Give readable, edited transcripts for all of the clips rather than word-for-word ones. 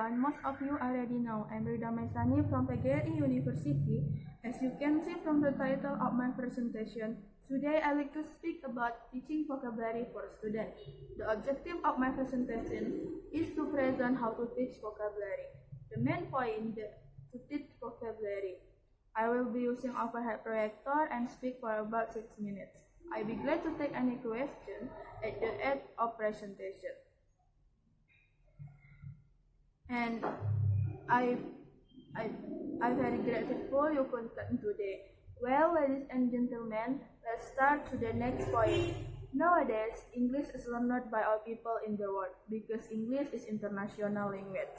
everyone, most of you already know I'm Rida Maisani from PGRI University. As you can see from the title of my presentation, today I like to speak about teaching vocabulary for students. The objective of my presentation is to present how to teach vocabulary. The main point to teach vocabulary. I will be using overhead projector and speak for about 6 minutes. I'll be glad to take any question at the end of presentation. And I'm very grateful you could come today. Well, ladies and gentlemen, let's start to the next point. Nowadays, English is learned by all people in the world because English is international language.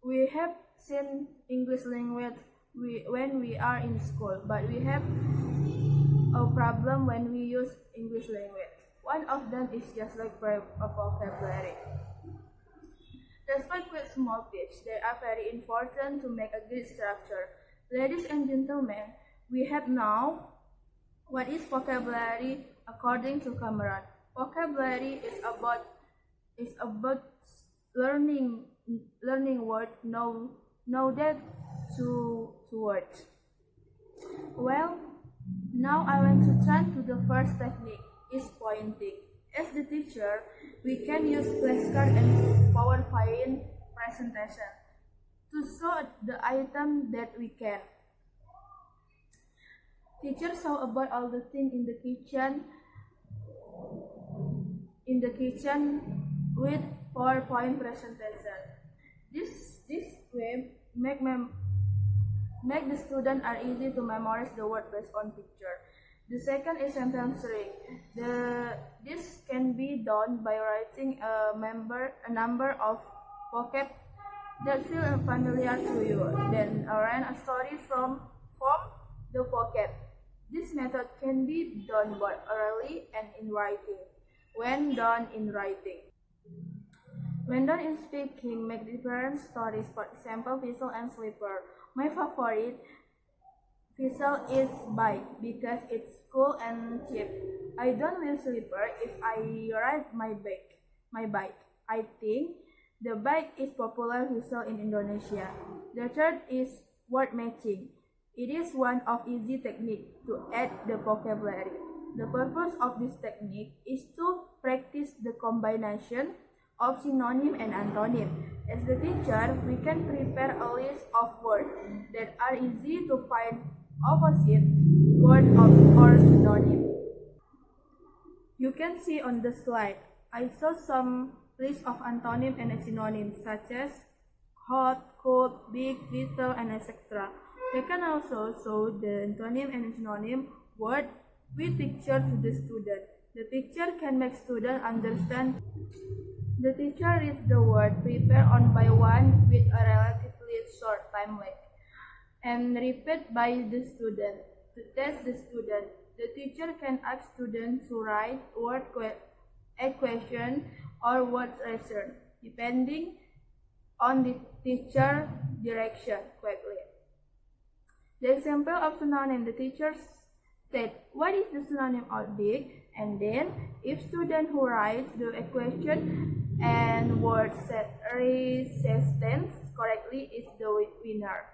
We have seen English language when we are in school, but we have a problem when we use English language. One of them is just like a vocabulary. Despite quite small pitch, they are very important to make a good structure. Ladies and gentlemen, we have now what is vocabulary according to Cameron. Vocabulary is about learning word, know that to words. Well, now I want to turn to the first technique, is pointing. As the teacher, we can use flashcard and PowerPoint presentation to show the item that we can. Teacher saw about all the things in the kitchen with PowerPoint presentation. This way make the student are easy to memorize the word based on picture. The second is sentence string. This can be done by writing a number of vocab that feel familiar to you, then arrange a story from the vocab. This method can be done both orally and in writing. When done in speaking, make different stories, for example, whistle and slipper. My favorite whistle is bike because it's cool and cheap. I don't wear slipper if I ride my bike. I think the bike is popular whistle in Indonesia. The third is word matching. It is one of easy technique to add the vocabulary. The purpose of this technique is to practice the combination of synonym and antonym. As the teacher, we can prepare a list of words that are easy to find opposite word or synonym. You can see on the slide, I saw some list of antonym and synonyms such as hot, cold, big, little, and etc. We can also show the antonym and synonym word with picture to the student. The picture can make student understand. The teacher reads the word, prepare one by one with a relatively short time lag, and repeat by the student. To test the student, the teacher can ask students to write a question or word answer, depending on the teacher direction quickly. The example of synonym, the teacher said, what is the synonym of big? And then, if student who writes the equation and word resistance correctly is the winner.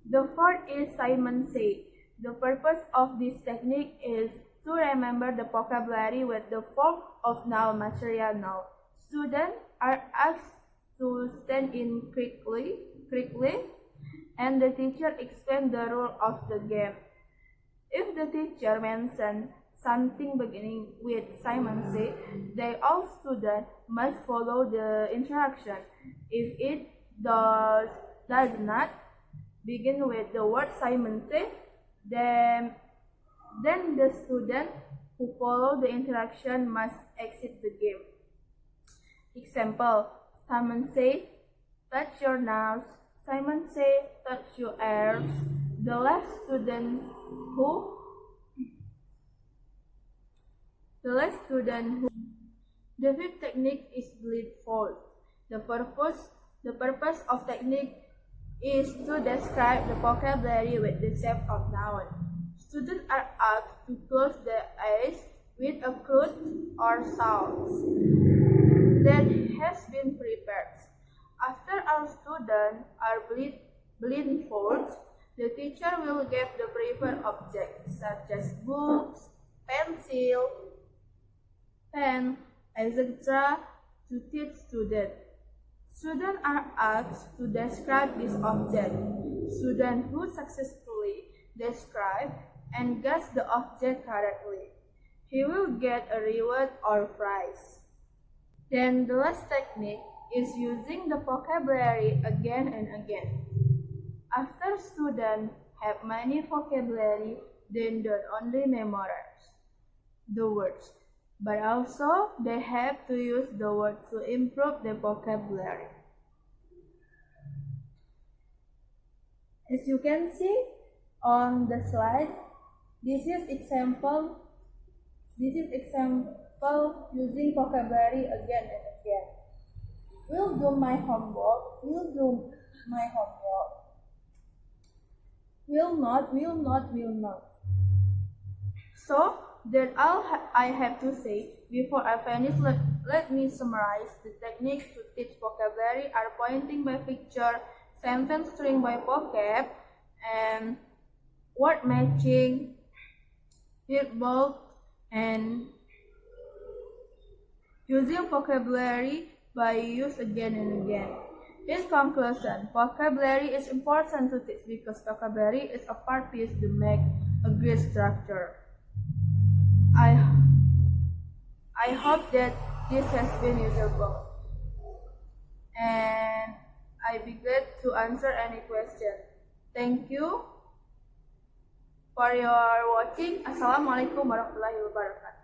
The fourth is Simon Says. The purpose of this technique is to remember the vocabulary with the form of noun, material noun. Students are asked to stand in quickly, and the teacher explains the rule of the game. If the teacher mentions something beginning with Simon Says, then all students must follow the instruction. If it does not begin with the word Simon Says, then the student who follow the instruction must exit the game. Example, Simon Says, touch your nose. Simon Says, touch your ears. The last student who The fifth technique is blindfold. The purpose of technique is to describe the vocabulary with the shape of noun. Students are asked to close their eyes with a fruit or sauce that has been prepared. After our students are blindfolded, the teacher will give the prepared objects such as books, pencil, pen, etc. to teach students. Students are asked to describe this object. Student who successfully describe and guess the object correctly, he will get a reward or prize. Then the last technique is using the vocabulary again and again. After students have many vocabulary, they don't only memorize the words, but also they have to use the word to improve their vocabulary. As you can see on the slide, this is example using vocabulary again and again. Will do my homework. Will do my homework. Will not. Will not. Will not. So that's all I have to say. Before I finish, let me summarize. The techniques to teach vocabulary are pointing by picture, sentence string by vocab, and word matching, heartbolt, and using vocabulary by use again and again. In conclusion, vocabulary is important to teach because vocabulary is a part piece to make a great structure. I hope that this has been useful, and I'd be glad to answer any question. Thank you for your watching. Assalamualaikum warahmatullahi wabarakatuh.